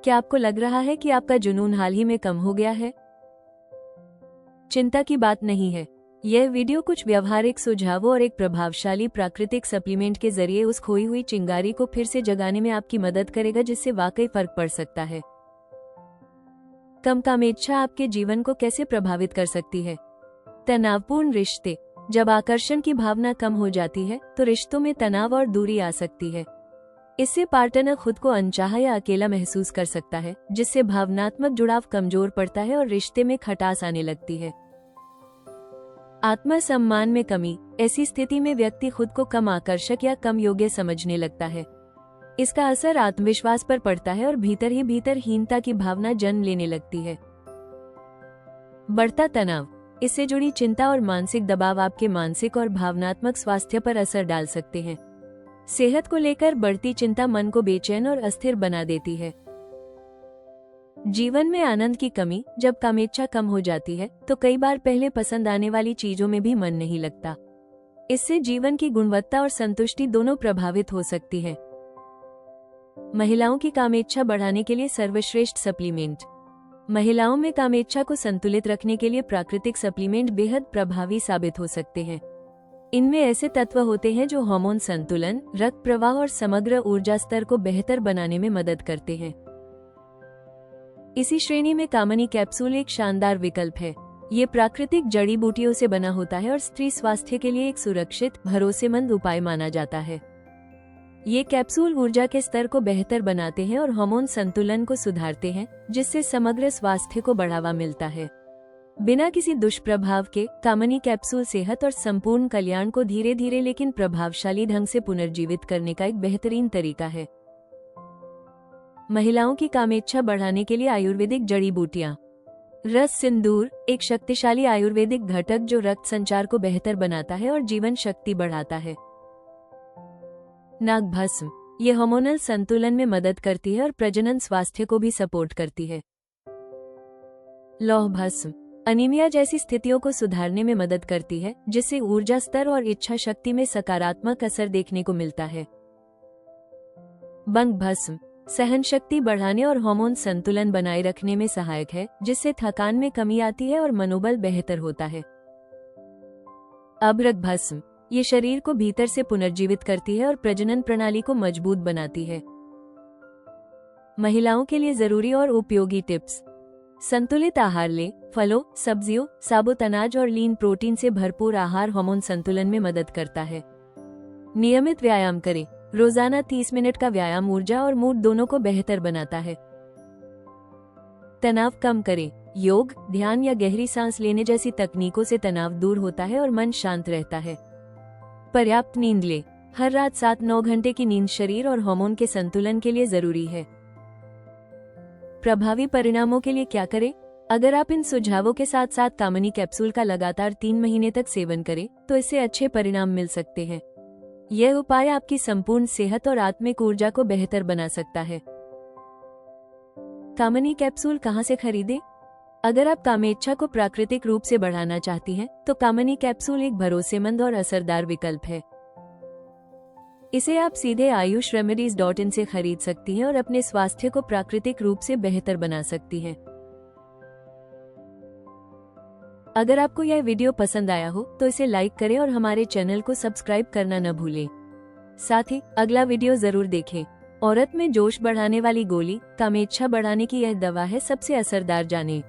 क्या आपको लग रहा है कि आपका जुनून हाल ही में कम हो गया है? चिंता की बात नहीं है। यह वीडियो कुछ व्यवहारिक सुझावों और एक प्रभावशाली प्राकृतिक सप्लीमेंट के जरिए उस खोई हुई चिंगारी को फिर से जगाने में आपकी मदद करेगा, जिससे वाकई फर्क पड़ सकता है। कम कामेच्छा आपके जीवन को कैसे प्रभावित कर सकती है? तनावपूर्ण रिश्ते। जब आकर्षण की भावना कम हो जाती है तो रिश्तों में तनाव और दूरी आ सकती है। इससे पार्टनर खुद को अनचाहा या अकेला महसूस कर सकता है, जिससे भावनात्मक जुड़ाव कमजोर पड़ता है और रिश्ते में खटास आने लगती है। आत्मसम्मान में कमी। ऐसी स्थिति में व्यक्ति खुद को कम आकर्षक या कम योग्य समझने लगता है। इसका असर आत्मविश्वास पर पड़ता है और भीतर ही भीतर हीनता की भावना जन्म लेने लगती है। बढ़ता तनाव। इससे जुड़ी चिंता और मानसिक दबाव आपके मानसिक और भावनात्मक स्वास्थ्य पर असर डाल सकते हैं। सेहत को लेकर बढ़ती चिंता मन को बेचैन और अस्थिर बना देती है। जीवन में आनंद की कमी। जब कामेच्छा कम हो जाती है तो कई बार पहले पसंद आने वाली चीजों में भी मन नहीं लगता। इससे जीवन की गुणवत्ता और संतुष्टि दोनों प्रभावित हो सकती है। महिलाओं की कामेच्छा बढ़ाने के लिए सर्वश्रेष्ठ सप्लीमेंट। महिलाओं में कामेच्छा को संतुलित रखने के लिए प्राकृतिक सप्लीमेंट बेहद प्रभावी साबित हो सकते हैं। इनमें ऐसे तत्व होते हैं जो हार्मोन संतुलन, रक्त प्रवाह और समग्र ऊर्जा स्तर को बेहतर बनाने में मदद करते हैं। इसी श्रेणी में कामनी कैप्सूल एक शानदार विकल्प है। ये प्राकृतिक जड़ी बूटियों से बना होता है और स्त्री स्वास्थ्य के लिए एक सुरक्षित, भरोसेमंद उपाय माना जाता है। ये कैप्सूल ऊर्जा के स्तर को बेहतर बनाते हैं और हार्मोन संतुलन को सुधारते हैं, जिससे समग्र स्वास्थ्य को बढ़ावा मिलता है। बिना किसी दुष्प्रभाव के कामनी कैप्सूल सेहत और संपूर्ण कल्याण को धीरे धीरे लेकिन प्रभावशाली ढंग से पुनर्जीवित करने का एक बेहतरीन तरीका है। महिलाओं की कामेच्छा बढ़ाने के लिए आयुर्वेदिक जड़ी बूटियां। रस सिंदूर एक शक्तिशाली आयुर्वेदिक घटक जो रक्त संचार को बेहतर बनाता है और जीवन शक्ति बढ़ाता है। नाग भस्म। ये हार्मोनल संतुलन में मदद करती है और प्रजनन स्वास्थ्य को भी सपोर्ट करती है। लौह भस्म अनीमिया जैसी स्थितियों को सुधारने में मदद करती है, जिससे ऊर्जा स्तर और इच्छा शक्ति में सकारात्मक असर देखने को मिलता है। बंग भस्म सहन शक्ति बढ़ाने और हार्मोन संतुलन बनाए रखने में सहायक है, जिससे थकान में कमी आती है और मनोबल बेहतर होता है। अबरक भस्म ये शरीर को भीतर से पुनर्जीवित करती है और प्रजनन प्रणाली को मजबूत बनाती है। महिलाओं के लिए जरूरी और उपयोगी टिप्स। संतुलित आहार लें। फलों, सब्जियों, साबुत अनाज और लीन प्रोटीन से भरपूर आहार हार्मोन संतुलन में मदद करता है। नियमित व्यायाम करें। रोजाना 30 मिनट का व्यायाम ऊर्जा और मूड दोनों को बेहतर बनाता है। तनाव कम करें। योग, ध्यान या गहरी सांस लेने जैसी तकनीकों से तनाव दूर होता है और मन शांत रहता है। पर्याप्त नींद लें। हर रात 7-9 घंटे की नींद शरीर और हार्मोन के संतुलन के लिए जरूरी है। प्रभावी परिणामों के लिए क्या करें? अगर आप इन सुझावों के साथ साथ कामनी कैप्सूल का लगातार 3 महीने तक सेवन करें तो इससे अच्छे परिणाम मिल सकते हैं। यह उपाय आपकी संपूर्ण सेहत और आत्मिक ऊर्जा को बेहतर बना सकता है। कामनी कैप्सूल कहां से खरीदें? अगर आप कामेच्छा को प्राकृतिक रूप से बढ़ाना चाहती हैं, तो कामनी कैप्सूल एक भरोसेमंद और असरदार विकल्प है। इसे आप सीधे ayushremedies.in से खरीद सकती हैं और अपने स्वास्थ्य को प्राकृतिक रूप से बेहतर बना सकती हैं। अगर आपको यह वीडियो पसंद आया हो तो इसे लाइक करें और हमारे चैनल को सब्सक्राइब करना न भूलें। साथ ही अगला वीडियो जरूर देखें। औरत में जोश बढ़ाने वाली गोली, कामेच्छा बढ़ाने की यह दवा है, सबसे असरदार जानें।